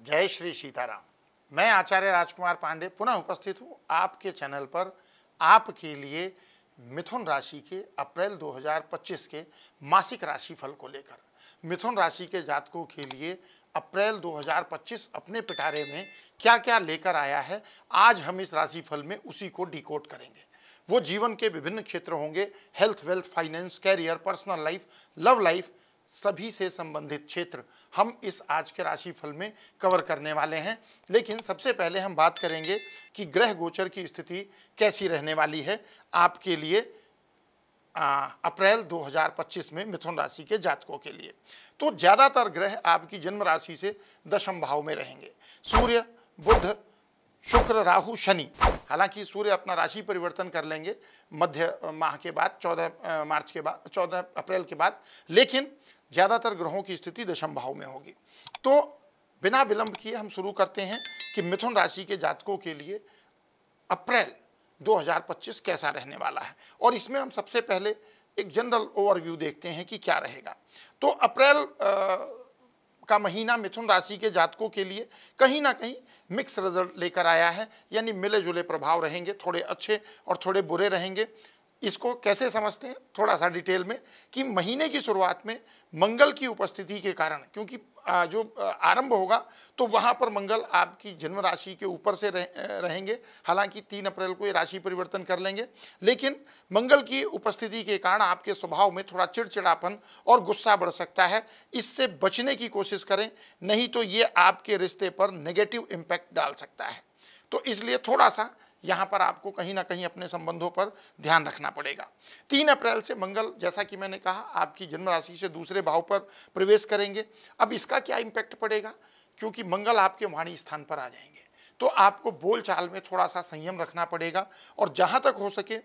जय श्री सीताराम। मैं आचार्य राजकुमार पांडे पुनः उपस्थित हूँ आपके चैनल पर आपके लिए मिथुन राशि के अप्रैल 2025 के मासिक राशिफल को लेकर। मिथुन राशि के जातकों के लिए अप्रैल 2025 अपने पिटारे में क्या क्या लेकर आया है, आज हम इस राशिफल में उसी को डिकोड करेंगे। वो जीवन के विभिन्न क्षेत्र होंगे, health, wealth, finance, career, personal life, love life, सभी से संबंधित क्षेत्र हम इस आज के राशिफल में कवर करने वाले हैं। लेकिन सबसे पहले हम बात करेंगे कि ग्रह गोचर की स्थिति कैसी रहने वाली है आपके लिए अप्रैल 2025 में मिथुन राशि के जातकों के लिए। तो ज़्यादातर ग्रह आपकी जन्म राशि से दशम भाव में रहेंगे। सूर्य, बुध, शुक्र, राहु, शनि। हालांकि सूर्य अपना राशि परिवर्तन कर लेंगे मध्य माह के बाद, 14 अप्रैल के बाद, लेकिन ज़्यादातर ग्रहों की स्थिति दशम भाव में होगी। तो बिना विलंब किए हम शुरू करते हैं कि मिथुन राशि के जातकों के लिए अप्रैल 2025 कैसा रहने वाला है। और इसमें हम सबसे पहले एक जनरल ओवरव्यू देखते हैं कि क्या रहेगा। तो अप्रैल का महीना मिथुन राशि के जातकों के लिए कहीं ना कहीं मिक्स रिजल्ट लेकर आया है, यानी मिले जुले प्रभाव रहेंगे, थोड़े अच्छे और थोड़े बुरे रहेंगे। इसको कैसे समझते हैं थोड़ा सा डिटेल में कि महीने की शुरुआत में मंगल की उपस्थिति के कारण, क्योंकि जो आरंभ होगा तो वहाँ पर मंगल आपकी जन्म राशि के ऊपर से रहेंगे। हालांकि 3 अप्रैल को ये राशि परिवर्तन कर लेंगे, लेकिन मंगल की उपस्थिति के कारण आपके स्वभाव में थोड़ा चिड़चिड़ापन और गुस्सा बढ़ सकता है। इससे बचने की कोशिश करें, नहीं तो ये आपके रिश्ते पर नेगेटिव इम्पैक्ट डाल सकता है। तो इसलिए थोड़ा सा यहाँ पर आपको कहीं ना कहीं अपने संबंधों पर ध्यान रखना पड़ेगा। 3 अप्रैल से मंगल, जैसा कि मैंने कहा, आपकी जन्म राशि से दूसरे भाव पर प्रवेश करेंगे। अब इसका क्या इम्पैक्ट पड़ेगा, क्योंकि मंगल आपके वाणी स्थान पर आ जाएंगे, तो आपको बोल चाल में थोड़ा सा संयम रखना पड़ेगा और जहाँ तक हो सके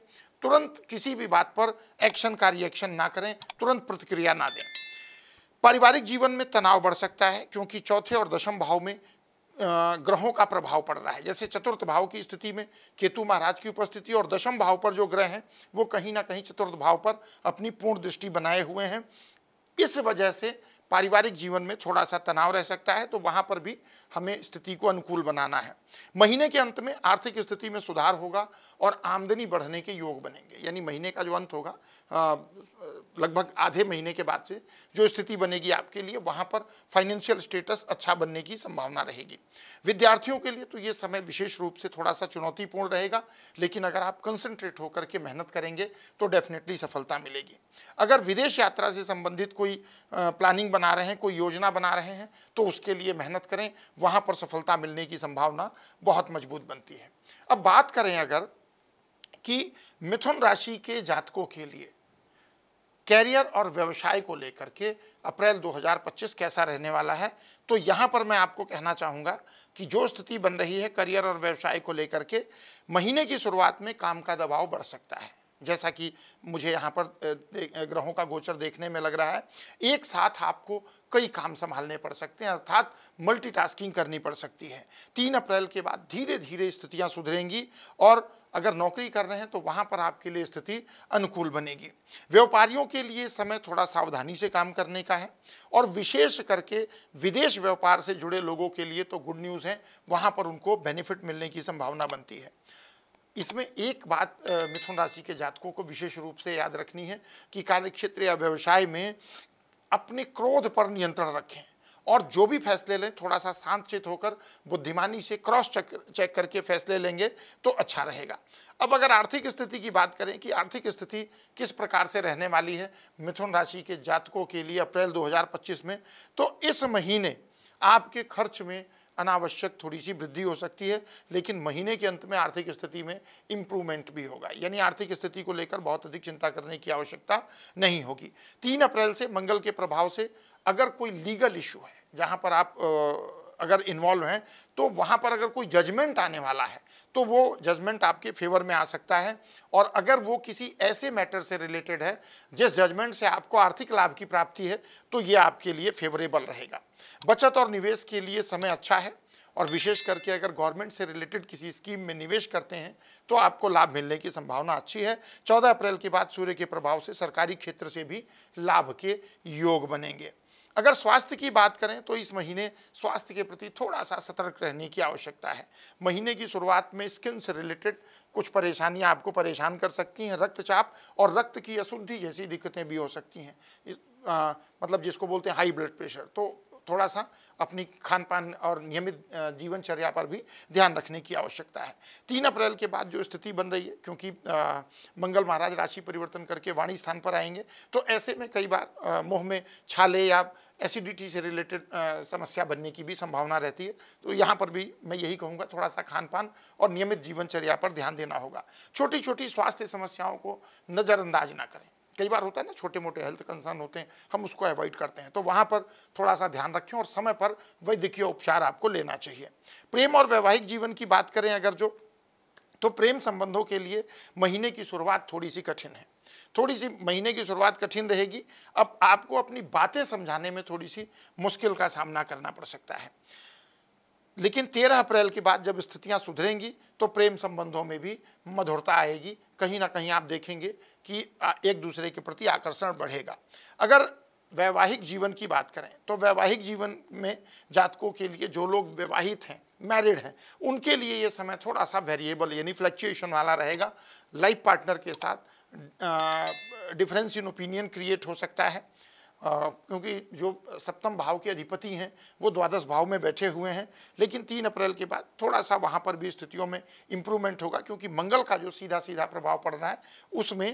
तुरंत किसी भी बात पर एक्शन का रिएक्शन ना करें, तुरंत प्रतिक्रिया ना दें। पारिवारिक जीवन में तनाव बढ़ सकता है, क्योंकि चौथे और दशम भाव में ग्रहों का प्रभाव पड़ रहा है। जैसे चतुर्थ भाव की स्थिति में केतु महाराज की उपस्थिति और दशम भाव पर जो ग्रह हैं वो कहीं ना कहीं चतुर्थ भाव पर अपनी पूर्ण दृष्टि बनाए हुए हैं। इस वजह से पारिवारिक जीवन में थोड़ा सा तनाव रह सकता है, तो वहाँ पर भी हमें स्थिति को अनुकूल बनाना है। महीने के अंत में आर्थिक स्थिति में सुधार होगा और आमदनी बढ़ने के योग बनेंगे। यानी महीने का जो अंत होगा, लगभग आधे महीने के बाद से जो स्थिति बनेगी आपके लिए, वहाँ पर फाइनेंशियल स्टेटस अच्छा बनने की संभावना रहेगी। विद्यार्थियों के लिए तो ये समय विशेष रूप से थोड़ा सा चुनौतीपूर्ण रहेगा, लेकिन अगर आप कंसंट्रेट होकर के मेहनत करेंगे तो डेफिनेटली सफलता मिलेगी। अगर विदेश यात्रा से संबंधित कोई प्लानिंग बना रहे हैं, कोई योजना बना रहे हैं, तो उसके लिए मेहनत करें, वहाँ पर सफलता मिलने की संभावना बहुत मजबूत बनती है। अब बात करें अगर कि मिथुन राशि के जातकों के लिए कैरियर और व्यवसाय को लेकर के अप्रैल 2025 कैसा रहने वाला है, तो यहाँ पर मैं आपको कहना चाहूँगा कि जो स्थिति बन रही है करियर और व्यवसाय को लेकर के, महीने की शुरुआत में काम का दबाव बढ़ सकता है। जैसा कि मुझे यहाँ पर ग्रहों का गोचर देखने में लग रहा है, एक साथ आपको कई काम संभालने पड़ सकते हैं, अर्थात मल्टीटास्किंग करनी पड़ सकती है। 3 अप्रैल के बाद धीरे धीरे स्थितियाँ सुधरेंगी और अगर नौकरी कर रहे हैं तो वहाँ पर आपके लिए स्थिति अनुकूल बनेगी। व्यापारियों के लिए समय थोड़ा सावधानी से काम करने का है और विशेष करके विदेश व्यापार से जुड़े लोगों के लिए तो गुड न्यूज़ है, वहाँ पर उनको बेनिफिट मिलने की संभावना बनती है। इसमें एक बात मिथुन राशि के जातकों को विशेष रूप से याद रखनी है कि कार्यक्षेत्र या व्यवसाय में अपने क्रोध पर नियंत्रण रखें और जो भी फैसले लें थोड़ा सा शांतचित्त होकर बुद्धिमानी से क्रॉस चेक करके फैसले लेंगे तो अच्छा रहेगा। अब अगर आर्थिक स्थिति की बात करें कि आर्थिक स्थिति किस प्रकार से रहने वाली है मिथुन राशि के जातकों के लिए अप्रैल 2025 में, तो इस महीने आपके खर्च में अनावश्यक थोड़ी सी वृद्धि हो सकती है, लेकिन महीने के अंत में आर्थिक स्थिति में इम्प्रूवमेंट भी होगा। यानी आर्थिक स्थिति को लेकर बहुत अधिक चिंता करने की आवश्यकता नहीं होगी। 3 अप्रैल से मंगल के प्रभाव से अगर कोई लीगल इशू है जहां पर आप अगर इन्वॉल्व हैं, तो वहां पर अगर कोई जजमेंट आने वाला है तो वो जजमेंट आपके फेवर में आ सकता है। और अगर वो किसी ऐसे मैटर से रिलेटेड है जिस जजमेंट से आपको आर्थिक लाभ की प्राप्ति है, तो ये आपके लिए फेवरेबल रहेगा। बचत और निवेश के लिए समय अच्छा है और विशेष करके अगर गवर्नमेंट से रिलेटेड किसी स्कीम में निवेश करते हैं तो आपको लाभ मिलने की संभावना अच्छी है। 14 अप्रैल के बाद सूर्य के प्रभाव से सरकारी क्षेत्र से भी लाभ के योग बनेंगे। अगर स्वास्थ्य की बात करें तो इस महीने स्वास्थ्य के प्रति थोड़ा सा सतर्क रहने की आवश्यकता है। महीने की शुरुआत में स्किन से रिलेटेड कुछ परेशानियां आपको परेशान कर सकती हैं। रक्तचाप और रक्त की अशुद्धि जैसी दिक्कतें भी हो सकती हैं। मतलब जिसको बोलते हैं हाई ब्लड प्रेशर, तो थोड़ा सा अपनी खान पान और नियमित जीवनचर्या पर भी ध्यान रखने की आवश्यकता है। 3 अप्रैल के बाद जो स्थिति बन रही है, क्योंकि मंगल महाराज राशि परिवर्तन करके वाणी स्थान पर आएंगे, तो ऐसे में कई बार मुंह में छाले या एसिडिटी से रिलेटेड समस्या बनने की भी संभावना रहती है। तो यहाँ पर भी मैं यही कहूँगा, थोड़ा सा खान पान और नियमित जीवनचर्या पर ध्यान देना होगा। छोटी छोटी स्वास्थ्य समस्याओं को नज़रअंदाज ना करें। कई बार होता है ना, छोटे मोटे हेल्थ कंसर्न होते हैं, हम उसको अवॉइड करते हैं, तो वहाँ पर थोड़ा सा ध्यान रखें और समय पर वैद्यकीय उपचार आपको लेना चाहिए। प्रेम और वैवाहिक जीवन की बात करें अगर तो प्रेम संबंधों के लिए महीने की शुरुआत थोड़ी सी कठिन है। थोड़ी सी महीने की शुरुआत कठिन रहेगी। अब आपको अपनी बातें समझाने में थोड़ी सी मुश्किल का सामना करना पड़ सकता है, लेकिन 13 अप्रैल के बाद जब स्थितियां सुधरेंगी तो प्रेम संबंधों में भी मधुरता आएगी। कहीं ना कहीं आप देखेंगे कि एक दूसरे के प्रति आकर्षण बढ़ेगा। अगर वैवाहिक जीवन की बात करें तो वैवाहिक जीवन में जातकों के लिए, जो लोग विवाहित हैं, मैरिड हैं, उनके लिए ये समय थोड़ा सा वेरिएबल यानी फ्लक्चुएशन वाला रहेगा। लाइफ पार्टनर के साथ डिफरेंस इन ओपिनियन क्रिएट हो सकता है, क्योंकि जो सप्तम भाव के अधिपति हैं वो द्वादश भाव में बैठे हुए हैं। लेकिन 3 अप्रैल के बाद थोड़ा सा वहाँ पर भी स्थितियों में इम्प्रूवमेंट होगा, क्योंकि मंगल का जो सीधा सीधा प्रभाव पड़ रहा है उसमें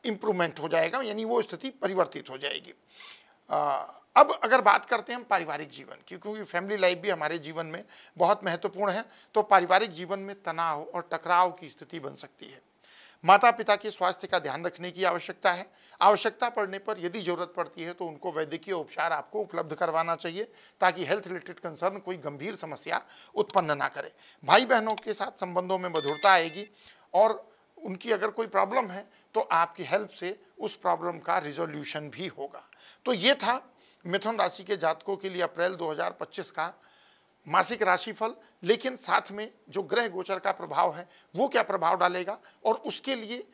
इम्प्रूवमेंट हो जाएगा, यानी वो स्थिति परिवर्तित हो जाएगी। अब अगर बात करते हैं हम पारिवारिक जीवन की, क्योंकि फैमिली लाइफ भी हमारे जीवन में बहुत महत्वपूर्ण है, तो पारिवारिक जीवन में तनाव और टकराव की स्थिति बन सकती है। माता पिता के स्वास्थ्य का ध्यान रखने की आवश्यकता है। आवश्यकता पड़ने पर यदि जरूरत पड़ती है तो उनको वैद्यकीय उपचार आपको उपलब्ध करवाना चाहिए, ताकि हेल्थ रिलेटेड कंसर्न कोई गंभीर समस्या उत्पन्न ना करे। भाई बहनों के साथ संबंधों में मधुरता आएगी और उनकी अगर कोई प्रॉब्लम है तो आपकी हेल्प से उस प्रॉब्लम का रिजोल्यूशन भी होगा। तो ये था मिथुन राशि के जातकों के लिए अप्रैल 2025 का मासिक राशिफल। लेकिन साथ में जो ग्रह गोचर का प्रभाव है वो क्या प्रभाव डालेगा और उसके लिए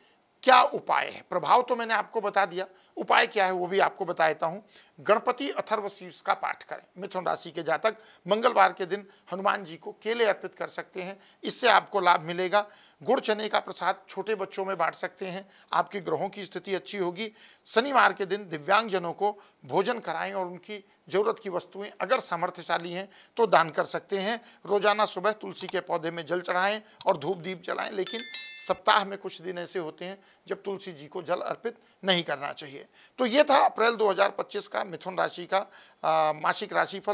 क्या उपाय है। प्रभाव तो मैंने आपको बता दिया, उपाय क्या है वो भी आपको बता देता हूँ। गणपति अथर्व शीर्ष का पाठ करें। मिथुन राशि के जातक मंगलवार के दिन हनुमान जी को केले अर्पित कर सकते हैं, इससे आपको लाभ मिलेगा। गुड़ चने का प्रसाद छोटे बच्चों में बांट सकते हैं, आपकी ग्रहों की स्थिति अच्छी होगी। शनिवार के दिन दिव्यांगजनों को भोजन कराएं और उनकी जरूरत की वस्तुएं अगर सामर्थ्यशाली हैं तो दान कर सकते हैं। रोजाना सुबह तुलसी के पौधे में जल चढ़ाएं और धूप दीप जलाएं, लेकिन सप्ताह में कुछ दिन ऐसे होते हैं जब तुलसी जी को जल अर्पित नहीं करना चाहिए। तो ये था अप्रैल 2025 का मिथुन राशि का मासिक राशिफल।